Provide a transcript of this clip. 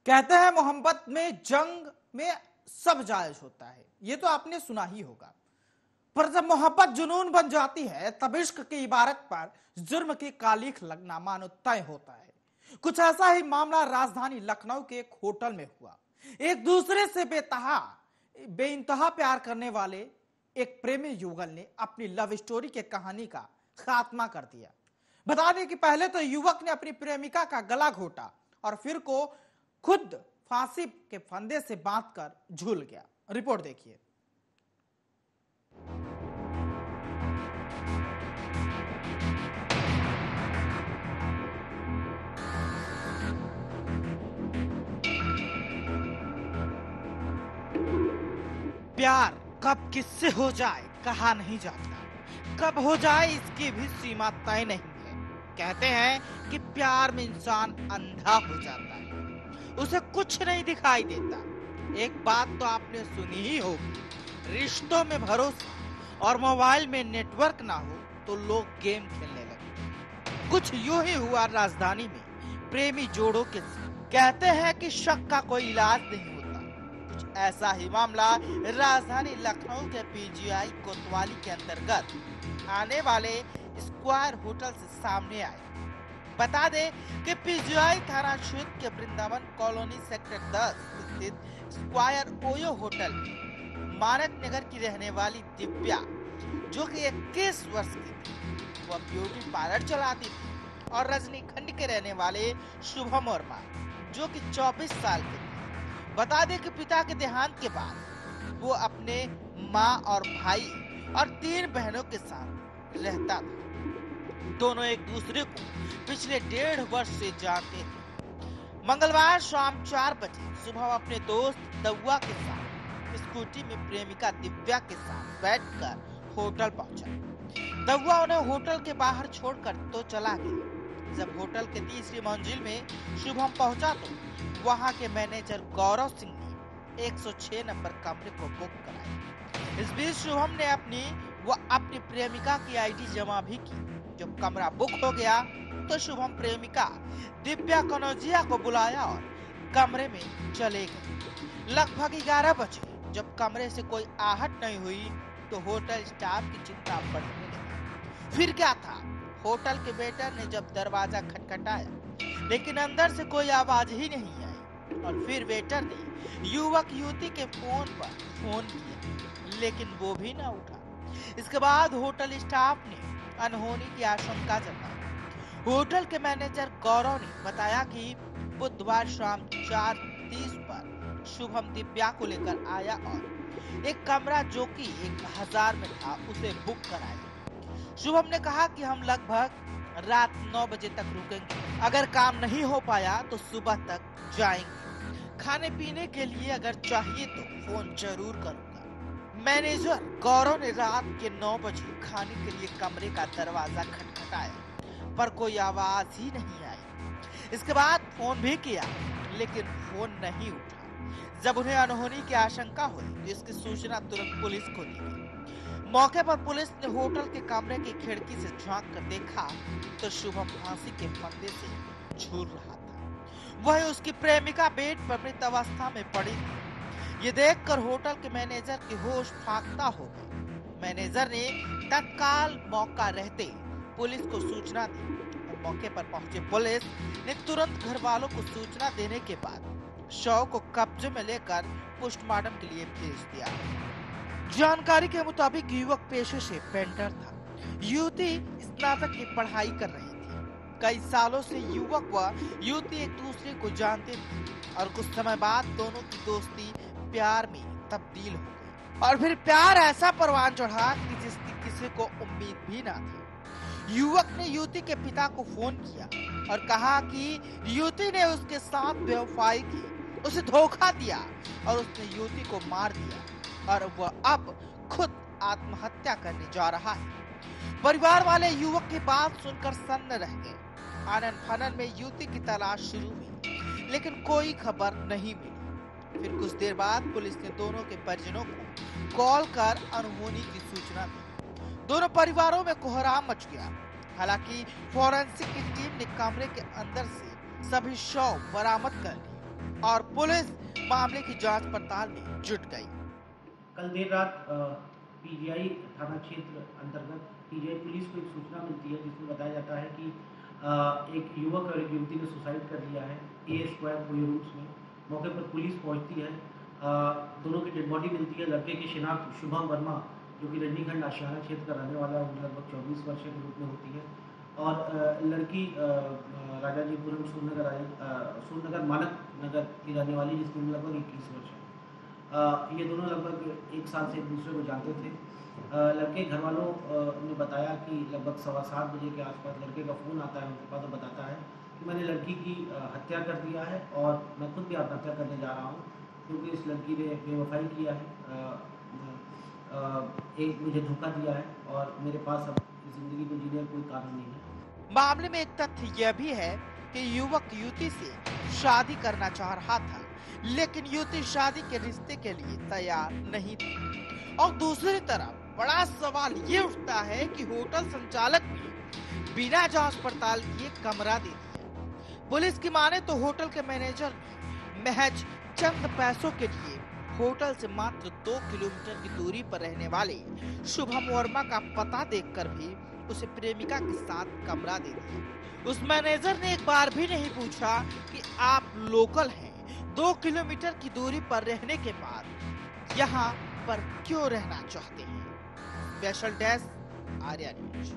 कहते हैं मोहब्बत में जंग में सब जायज होता है। ये तो आपने सुना ही होगा, पर जब मोहब्बत जुनून बन जाती है तब इश्क की इबारत पर जुर्म की कालिख लगना मानो तय होता है। कुछ ऐसा ही मामला राजधानी लखनऊ के एक होटल में हुआ। एक दूसरे से बेइंतहा प्यार करने वाले एक प्रेमी युगल ने अपनी लव स्टोरी के कहानी का खात्मा कर दिया। बता दें कि पहले तो युवक ने अपनी प्रेमिका का गला घोटा और फिर को खुद फांसी के फंदे से बांधकर झूल गया। रिपोर्ट देखिए। प्यार कब किससे हो जाए कहा नहीं जाता, कब हो जाए इसकी भी सीमा तय नहीं है। कहते हैं कि प्यार में इंसान अंधा हो जाता है, उसे कुछ नहीं दिखाई देता। एक बात तो आपने सुनी ही होगी, रिश्तों में भरोसा और मोबाइल में नेटवर्क ना हो तो लोग गेम खेलने लगे। कुछ यूं ही हुआ राजधानी में प्रेमी जोड़ों के साथ। कहते हैं कि शक का कोई इलाज नहीं होता। कुछ ऐसा ही मामला राजधानी लखनऊ के पीजीआई कोतवाली के अंतर्गत आने वाले स्क्वायर होटल से सामने आया। बता दें कि पीजीआई थाना क्षेत्र के वृंदावन कॉलोनी सेक्टर 10 स्थित स्क्वायर ओयो होटल में मानक नगर की रहने वाली दिव्या, जो कि 21 वर्ष की थी, वह ब्यूटी पार्लर चलाती थी, और रजनीखंड के रहने वाले शुभम वर्मा, जो कि 24 साल के थे। बता दें कि पिता के देहांत के बाद वो अपने माँ और भाई और 3 बहनों के साथ रहता था। दोनों एक दूसरे को पिछले 1.5 वर्ष से जानते थे। मंगलवार शाम 4 बजे सुबह अपने दोस्त दव्वा के साथ स्कूटी में प्रेमिका दिव्या के साथ बैठकर होटल पहुंचा। दव्वा उन्हें होटल के बाहर छोड़कर तो चला गया। जब होटल के तीसरी मंजिल में शुभम पहुंचा तो वहां के मैनेजर गौरव सिंह ने 106 नंबर कमरे को बुक कराया। इस बीच शुभम ने अपनी प्रेमिका की आईडी जमा भी की। जब कमरा बुक हो गया तो शुभम प्रेमिका दिव्या कनौजिया को बुलाया और कमरे में चले गए। लगभग 11 बजे जब कमरे से कोई आहट नहीं हुई तो होटल स्टाफ की चिंता बढ़ने लगी। फिर क्या था, होटल के वेटर ने जब दरवाजा खटखटाया लेकिन अंदर से कोई आवाज ही नहीं आई, और फिर वेटर ने युवक युवती के फोन पर फोन किया लेकिन वो भी ना उठा। इसके बाद होटल स्टाफ ने अनहोनी की आशंका जताई। होटल के मैनेजर गौरव ने बताया कि बुधवार शाम 4:30 पर शुभम दिव्या को लेकर आया और एक कमरा जो कि 1000 में था उसे बुक कराया। शुभम ने कहा कि हम लगभग रात 9 बजे तक रुकेंगे, अगर काम नहीं हो पाया तो सुबह तक जाएंगे। खाने पीने के लिए अगर चाहिए तो फोन जरूर करूंगा। मैनेजर गौरव ने रात के 9 बजे खाने के लिए कमरे का दरवाजा खटखटाया पर कोई आवाज ही नहीं आई। इसके बाद फोन भी किया लेकिन फोन नहीं उठा। जब उन्हें अनहोनी की आशंका हुई तो इसकी सूचना तुरंत पुलिस को दी गई। मौके पर पुलिस ने होटल के कमरे की खिड़की से झांक कर देखा तो शुभम फांसी के फंदे से झूल रहा था। वह उसकी प्रेमिका बेड पर मृत अवस्था में पड़ी थी। ये देखकर होटल के मैनेजर की होश फाख्ता हो गई। मैनेजर ने तत्काल मौका रहते पुलिस को सूचना दी और मौके पर पहुंचे पुलिस ने तुरंत घर वालों को सूचना देने के बाद शव को कब्जे में लेकर पोस्टमार्टम के लिए भेज दिया। जानकारी के मुताबिक युवक पेशे से पेंटर था। युवती स्नातक की पढ़ाई कर रही थी। कई सालों से युवक व युवती एक दूसरे को जानते थे और कुछ समय बाद दोनों की दोस्ती प्यार में तब्दील हो गई, और फिर प्यार ऐसा परवान चढ़ा कि जिसकी किसी को उम्मीद भी ना थी। युवक ने युवती के पिता को फोन किया और कहा कि युवती ने उसके साथ बेवफाई की, उसे धोखा दिया और उसने युवती को मार दिया और वह अब खुद आत्महत्या करने जा रहा है। परिवार वाले युवक की बात सुनकर सन्न रह गए। आनन फानन में युवती की तलाश शुरू हुई लेकिन कोई खबर नहीं मिली। फिर कुछ देर बाद पुलिस ने दोनों के परिजनों को कॉल कर अनहोनी की सूचना दी। दोनों परिवारों में कोहराम मच गया। हालांकि फोरेंसिक की टीम ने कमरे के अंदर से सभी शव बरामद कर लिए। और पुलिस मामले की जांच पड़ताल में जुट गई। कल देर रात पीजीआई थाना क्षेत्र अंतर्गत पीजीआई पुलिस को एक सूचना मिलती है जिसमें बताया जाता है कि एक युवक और एक युवती ने सुसाइड कर लिया है ए स्क्वायर पुलिस रूम्स में। मौके पर पुलिस पहुंचती है। दोनों की डेड बॉडी मिलती है। लड़के की शिनाख्त शुभम वर्मा जो कि रजनीखंड आशियाना क्षेत्र का रहने वाला है, लगभग 24 वर्ष के रूप में होती है। और लड़की राजाजीपुरम सूरनगर मानक नगर की रहने वाली, जिसकी उम्र लगभग 21 वर्ष है। ये दोनों लगभग 1 साल से एक दूसरे को जानते थे। लड़के घर वालों ने बताया कि लगभग 7:15 बजे के आसपास लड़के का फ़ोन आता है उनके पास और बताता है कि मैंने लड़की की हत्या कर दिया है और मैं खुद भी आत्महत्या करने जा रहा हूँ क्योंकि इस लड़की ने बेवफाई किया है, एक मुझे धोखा दिया है और मेरे पास अब ज़िंदगी को जीने का कोई कारण नहीं है। मामले में एक तथ्य यह भी है कि युवक युवती से शादी करना चाह रहा था, लेकिन युवती शादी के रिश्ते के लिए तैयार नहीं थी। और दूसरी तरफ बड़ा सवाल ये उठता है कि होटल संचालक ने बिना जांच पड़ताल किए कमरा दे दिया। पुलिस की माने तो होटल के मैनेजर ने महज चंद पैसों के लिए होटल से मात्र 2 किलोमीटर की दूरी पर रहने वाले शुभम वर्मा का पता देखकर भी उसे प्रेमिका के साथ कमरा दे दिया। उस मैनेजर ने एक बार भी नहीं पूछा कि आप लोकल हैं, 2 किलोमीटर की दूरी पर रहने के बाद यहाँ पर क्यों रहना चाहते हैं। Special desk, Arya news.